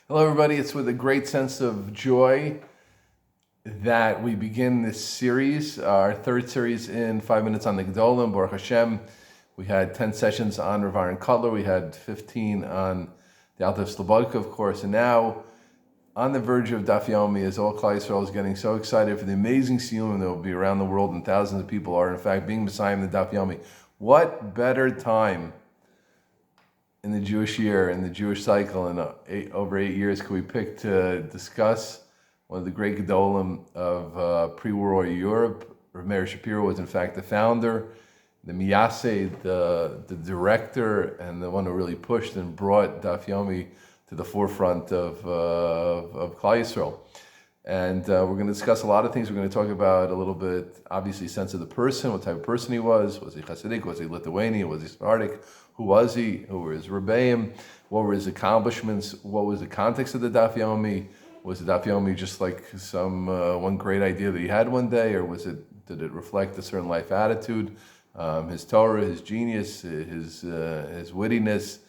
Hello, everybody. It's with a great sense of joy that we begin this series, our third series in 5 minutes on the Gedolim, Baruch Hashem. We had 10 sessions on Rav Aaron Kotler. We had 15 on the Alta Slobodka, of course. And now, on the verge of Daf Yomi, as all Klal Yisrael is getting so excited for the amazing siyum that will be around the world, and thousands of people are, in fact, being Messiah in the Daf Yomi. What better time in the Jewish year, in the Jewish cycle, in over 8 years, could we pick to discuss one of the great Gedolim of pre-war Europe? Rav Meir Shapiro was in fact the founder, the Miyaseh, the director, and the one who really pushed and brought Daf Yomi to the forefront of Klal Yisrael. And we're going to discuss a lot of things. We're going to talk about a little bit, obviously, sense of the person, what type of person he was. Was he Hasidic? Was he Lithuanian? Was he Sephardic? Who was he? Who were his Rebbeim? What were his accomplishments? What was the context of the Daf Yomi? Was the Daf Yomi just like some one great idea that he had one day, or did it reflect a certain life attitude? His Torah, his genius, his wittiness,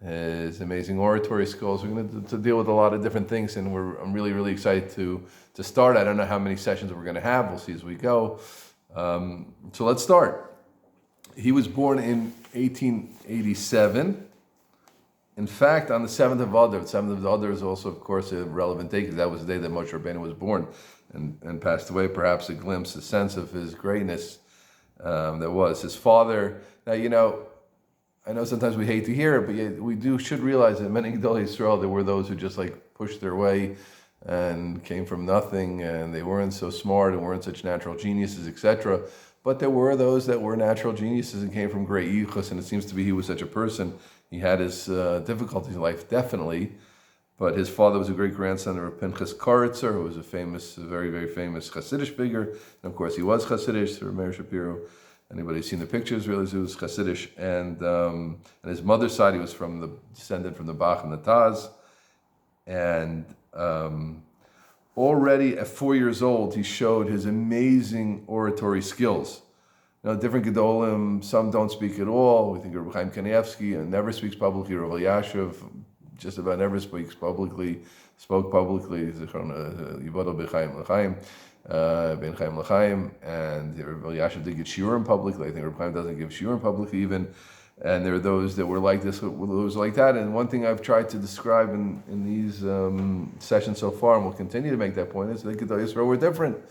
his amazing oratory skills. We're going to deal with a lot of different things, and I'm really, really excited to start. I don't know how many sessions we're going to have. We'll see as we go. So let's start. He was born in 1887. In fact, on the 7th of Adar. The 7th of Adar is also, of course, a relevant day because that was the day that Moshe Rabbeinu was born and passed away. Perhaps a glimpse, a sense of his greatness that was. His father, now, I know sometimes we hate to hear it, but we should realize that many Gedolei Yisrael, there were those who just pushed their way and came from nothing, and they weren't so smart and weren't such natural geniuses, etc. But there were those that were natural geniuses and came from great yichus, and it seems to be he was such a person. He had his difficulties in life, definitely, but his father was a great-grandson of Pinchas Karitzer, who was a very, very famous Hasidic figure. And of course, he was Hasidic, Rav Meir Shapiro. Anybody who's seen the pictures realizes he was Hasidic. And his mother's side, he was descended from the Bach and the Taz. And already at 4 years old, he showed his amazing oratory skills. Different Gedolim, some don't speak at all. We think of Chaim Kanievsky, and never speaks publicly. Rav Elyashiv just about never spoke publicly. Yibodel B'Chaim L'Chaim, Ben Chaim L'Chaim, and Rav Elyashiv did get shiurim publicly. I think Rav Chaim doesn't give shiurim publicly even. And there are those that were like this, those like that. And one thing I've tried to describe in these sessions so far, and we'll continue to make that point, is that Gedolei Yisrael were different.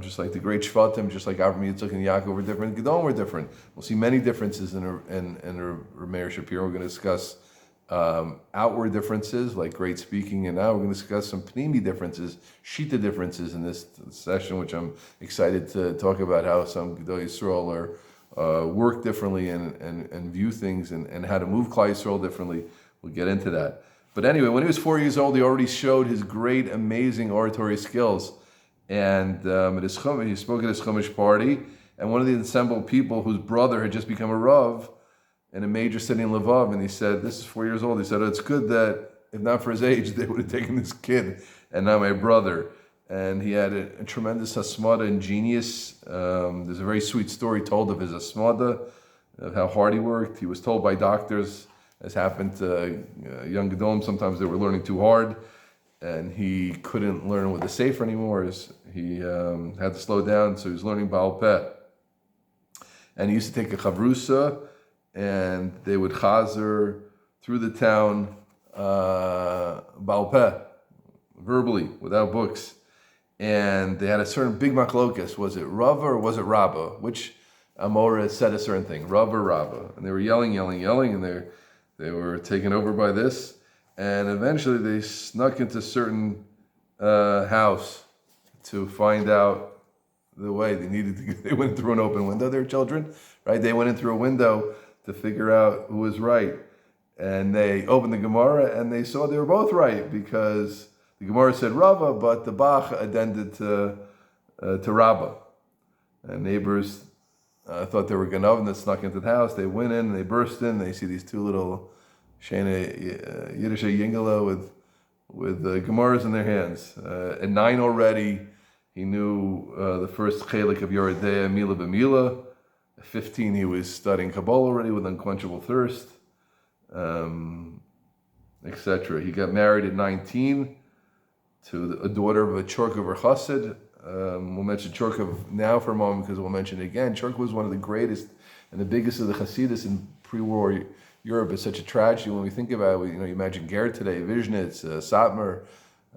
Just like the great Shvatim, just like Avram Yitzchak and Yaakov were different, Gedolim were different. We'll see many differences in Rav Meir Shapiro. We're going to discuss outward differences, like great speaking, and now we're going to discuss some Pnimi differences, Shita differences in this session, which I'm excited to talk about how some Gedolei Yisrael are work differently and view things and how to move Klal Yisrael differently. We'll get into that. But anyway, when he was 4 years old, he already showed his great, amazing oratory skills. And at his chumash, he spoke at his chumash party, and one of the assembled people whose brother had just become a Rav in a major city in Lvov, and he said, this is 4 years old, he said, it's good that, if not for his age, they would have taken this kid and not my brother. And he had a tremendous hasmada and genius. There's a very sweet story told of his hasmada, of how hard he worked. He was told by doctors, as happened to young Gedolim, sometimes they were learning too hard, and he couldn't learn with the sefer anymore. He had to slow down, so he was learning Baal Peh. And he used to take a chavrusa, and they would chazer through the town Baal Peh, verbally, without books. And they had a certain big machlokas. Was it Rava or was it Rabba? Which Amora said a certain thing, Rava or Rabba? And they were yelling, and they were taken over by this. And eventually they snuck into a certain house to find out the way they needed to. They went through an open window, their children, right? They went in through a window to figure out who was right. And they opened the Gemara and they saw they were both right, because the Gemara said Rava, but the Bach addended to Rabba. And neighbors thought they were Ganav that snuck into the house. They went in, they burst in, they see these two little Shana Yiddish Yingala with Gemaras in their hands. At 9 already, he knew the first chelik of Yoredea, Mila B'Mila. At 15, he was studying Kabbalah already with unquenchable thirst. etc. He got married at 19 to a daughter of a Chorkover Chassid. We'll mention Chorkov now for a moment because we'll mention it again. Chorkov was one of the greatest and the biggest of the Hasidus in pre-war Europe. It's such a tragedy when we think about it. You imagine Ger today, Vizhnitz, Satmar,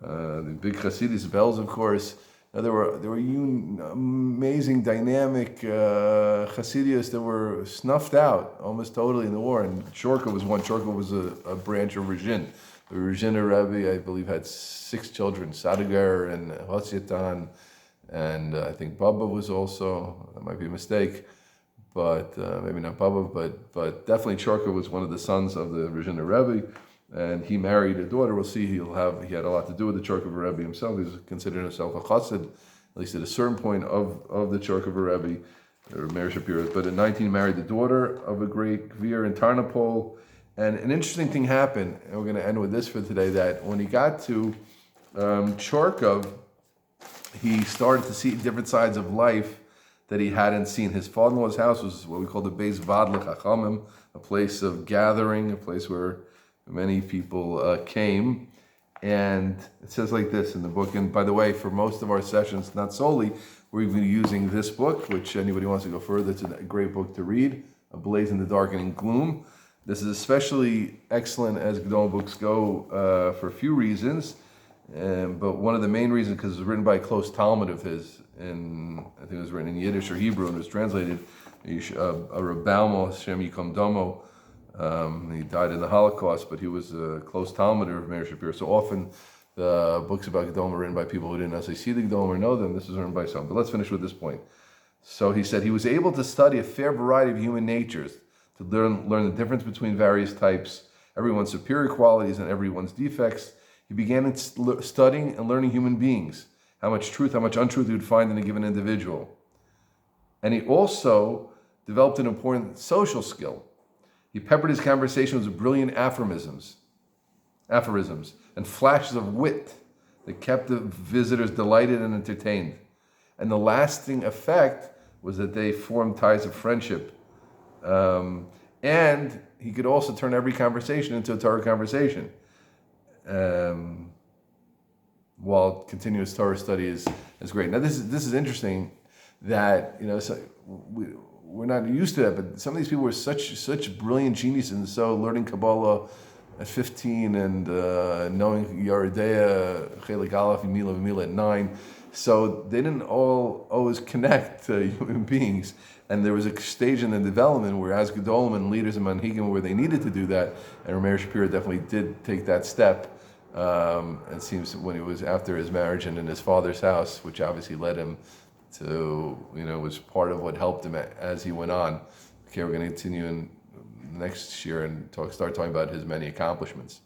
the big Hasidus, Bells, of course. There were amazing, dynamic Hasidus that were snuffed out almost totally in the war. And Chorkov was one. Chorkov was a branch of Rizhin. The Rizhiner Rebbe, I believe, had 6 children, Sadigar and Hosyatan, and I think Baba was also, that might be a mistake, but maybe not Baba, but definitely Chorkov was one of the sons of the Rizhiner Rebbe, and he married a daughter. We'll see he had a lot to do with the Chorkov Rebbe himself. He was considered himself a chassid, at least at a certain point of the Chorkov Rebbe, Rav Meir Shapiro. But at 19, married the daughter of a great Gvir in Tarnopol. And an interesting thing happened, and we're going to end with this for today, that when he got to Chorkov, he started to see different sides of life that he hadn't seen. His father-in-law's house was what we call the Beis Vad L'Chachamim, a place of gathering, a place where many people came. And it says like this in the book, and by the way, for most of our sessions, not solely, we're even using this book, which anybody wants to go further, it's a great book to read, A Blaze in the Darkening Gloom. This is especially excellent as Gedol books go for a few reasons, but one of the main reasons because it was written by a close Talmud of his, and I think it was written in Yiddish or Hebrew and was translated, a Reb Balmo, Hashem Yikom Domo. He died in the Holocaust, but he was a close Talmud of Meir Shapiro. So often the books about Gedolim are written by people who didn't necessarily see the Gedolim or know them. This was written by someone. But let's finish with this point. So he said he was able to study a fair variety of human natures, to learn the difference between various types, everyone's superior qualities and everyone's defects. He began studying and learning human beings, how much truth, how much untruth he would find in a given individual. And he also developed an important social skill. He peppered his conversations with brilliant aphorisms, and flashes of wit that kept the visitors delighted and entertained. And the lasting effect was that they formed ties of friendship. And he could also turn every conversation into a Torah conversation. While continuous Torah study is great. Now this is interesting that so we're not used to that, but some of these people were such brilliant geniuses, and so learning Kabbalah at 15 and knowing Yeridea, Chelik Aleph, Mila at 9. So they didn't all always connect to human beings. And there was a stage in the development where as Gedolim and leaders in Manhigim where they needed to do that, and Rav Meir Shapiro definitely did take that step. It seems when he was after his marriage and in his father's house, which obviously led him to, was part of what helped him as he went on. Okay, we're going to continue in next year and start talking about his many accomplishments.